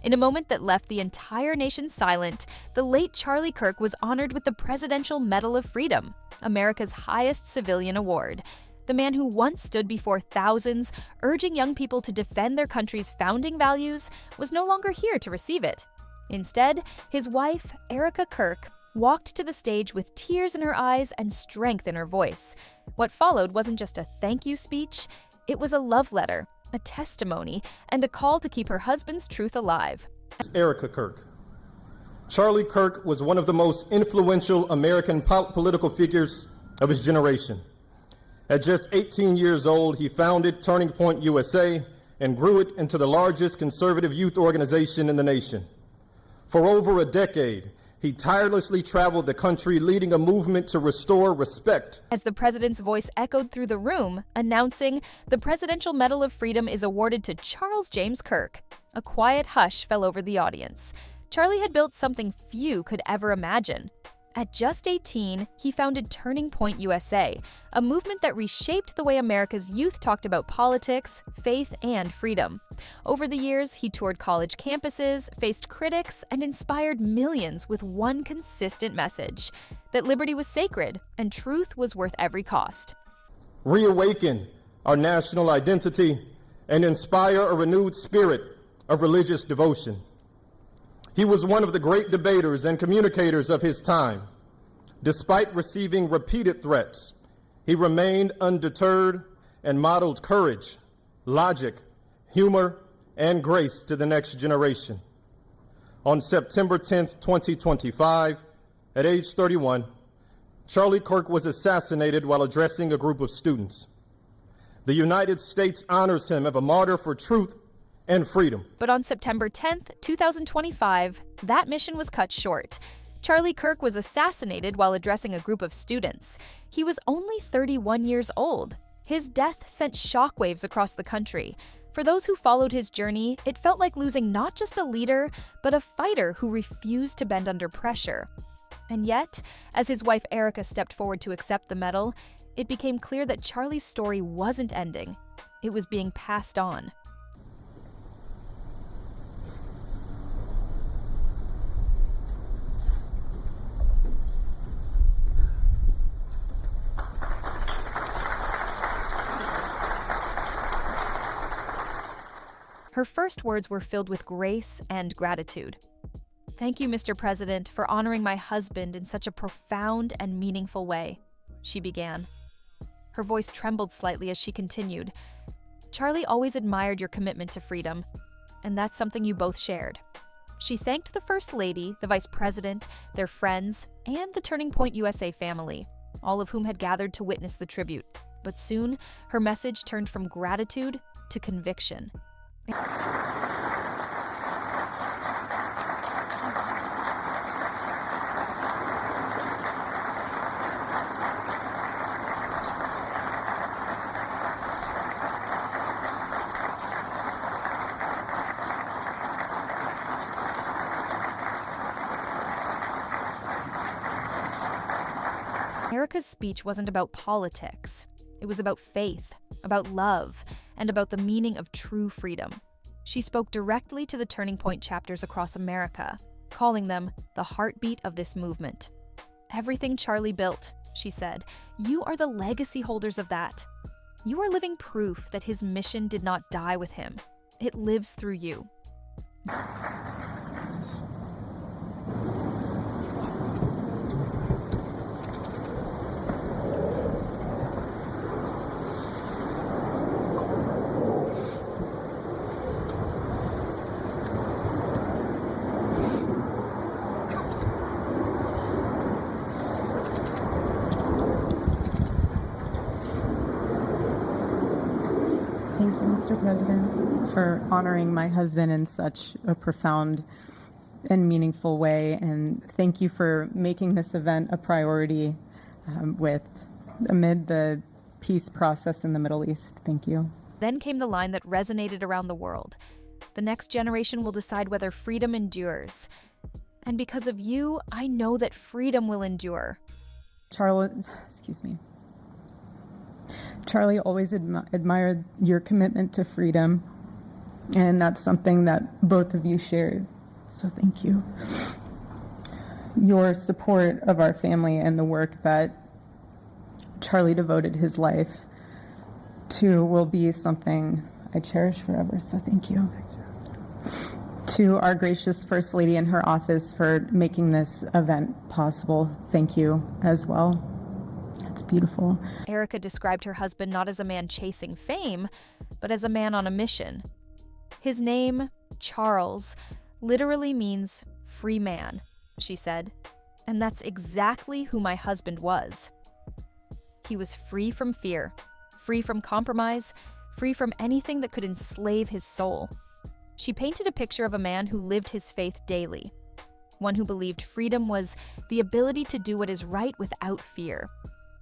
In a moment that left the entire nation silent, the late Charlie Kirk was honored with the Presidential Medal of Freedom, America's highest civilian award. The man who once stood before thousands, urging young people to defend their country's founding values, was no longer here to receive it. Instead, his wife, Erica Kirk, walked to the stage with tears in her eyes and strength in her voice. What followed wasn't just a thank you speech, it was a love letter, a testimony, and a call to keep her husband's truth alive. Erica Kirk. Charlie Kirk was one of the most influential American political figures of his generation. At just 18 years old, he founded Turning Point USA and grew it into the largest conservative youth organization in the nation. For over a decade, he tirelessly traveled the country, leading a movement to restore respect. As the president's voice echoed through the room, announcing, "The Presidential Medal of Freedom is awarded to Charles James Kirk," a quiet hush fell over the audience. Charlie had built something few could ever imagine. At just 18, he founded Turning Point USA, a movement that reshaped the way America's youth talked about politics, faith, and freedom. Over the years, he toured college campuses, faced critics, and inspired millions with one consistent message: that liberty was sacred and truth was worth every cost. Reawaken our national identity and inspire a renewed spirit of religious devotion. He was one of the great debaters and communicators of his time. Despite receiving repeated threats, he remained undeterred and modeled courage, logic, humor, and grace to the next generation. On September 10th, 2025, at age 31, Charlie Kirk was assassinated while addressing a group of students. The United States honors him as a martyr for truth and freedom. But on September 10th, 2025, that mission was cut short. Charlie Kirk was assassinated while addressing a group of students. He was only 31 years old. His death sent shockwaves across the country. For those who followed his journey, it felt like losing not just a leader, but a fighter who refused to bend under pressure. And yet, as his wife Erica stepped forward to accept the medal, it became clear that Charlie's story wasn't ending. It was being passed on. Her first words were filled with grace and gratitude. "Thank you, Mr. President, for honoring my husband in such a profound and meaningful way," she began. Her voice trembled slightly as she continued. "Charlie always admired your commitment to freedom, and that's something you both shared." She thanked the First Lady, the Vice President, their friends, and the Turning Point USA family, all of whom had gathered to witness the tribute. But soon, her message turned from gratitude to conviction. Erica's speech wasn't about politics. It was about faith, about love, and about the meaning of true freedom. She spoke directly to the Turning Point chapters across America, calling them the heartbeat of this movement. "Everything Charlie built," she said, "you are the legacy holders of that. You are living proof that his mission did not die with him. It lives through you." Thank you, Mr. President, for honoring my husband in such a profound and meaningful way. And thank you for making this event a priority amid the peace process in the Middle East. Thank you. Then came the line that resonated around the world. "The next generation will decide whether freedom endures. And because of you, I know that freedom will endure." Charlie always admired your commitment to freedom. And that's something that both of you shared. So thank you. Your support of our family and the work that Charlie devoted his life to will be something I cherish forever. So thank you. To our gracious First Lady in her office for making this event possible, thank you as well. It's beautiful. Erica described her husband not as a man chasing fame, but as a man on a mission. His name, Charles, literally means free man, she said. And that's exactly who my husband was. He was free from fear, free from compromise, free from anything that could enslave his soul. She painted a picture of a man who lived his faith daily, one who believed freedom was the ability to do what is right without fear.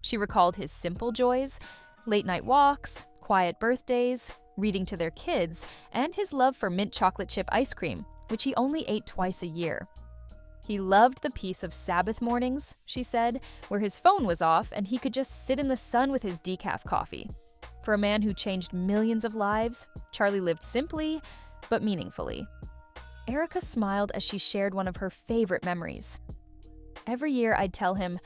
She recalled his simple joys, late-night walks, quiet birthdays, reading to their kids, and his love for mint chocolate chip ice cream, which he only ate twice a year. He loved the peace of Sabbath mornings, she said, where his phone was off and he could just sit in the sun with his decaf coffee. For a man who changed millions of lives, Charlie lived simply, but meaningfully. Erica smiled as she shared one of her favorite memories. Every year I'd tell him,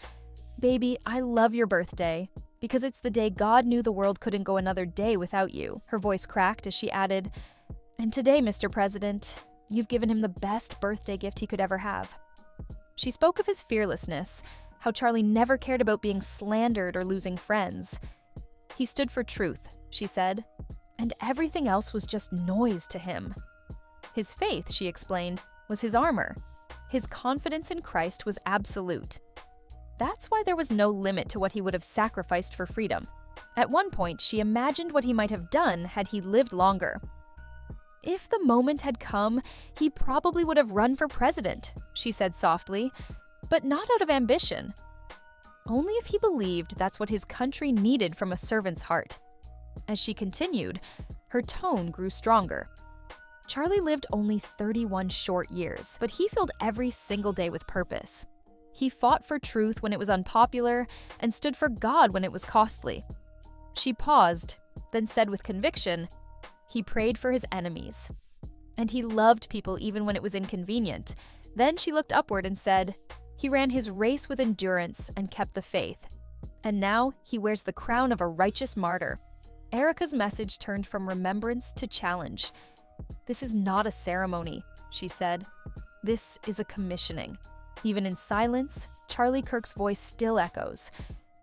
"Baby, I love your birthday, because it's the day God knew the world couldn't go another day without you." Her voice cracked as she added, "And today, Mr. President, you've given him the best birthday gift he could ever have." She spoke of his fearlessness, how Charlie never cared about being slandered or losing friends. He stood for truth, she said, and everything else was just noise to him. His faith, she explained, was his armor. His confidence in Christ was absolute. That's why there was no limit to what he would have sacrificed for freedom. At one point, she imagined what he might have done had he lived longer. If the moment had come, he probably would have run for president, she said softly, but not out of ambition. Only if he believed that's what his country needed from a servant's heart. As she continued, her tone grew stronger. Charlie lived only 31 short years, but he filled every single day with purpose. He fought for truth when it was unpopular and stood for God when it was costly. She paused, then said with conviction, he prayed for his enemies. And he loved people even when it was inconvenient. Then she looked upward and said, he ran his race with endurance and kept the faith. And now he wears the crown of a righteous martyr. Erica's message turned from remembrance to challenge. This is not a ceremony, she said. This is a commissioning. Even in silence, Charlie Kirk's voice still echoes,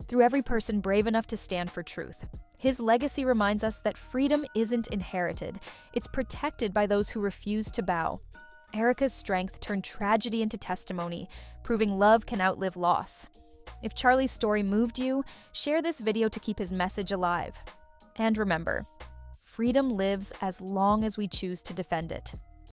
through every person brave enough to stand for truth. His legacy reminds us that freedom isn't inherited, it's protected by those who refuse to bow. Erica's strength turned tragedy into testimony, proving love can outlive loss. If Charlie's story moved you, share this video to keep his message alive. And remember, freedom lives as long as we choose to defend it.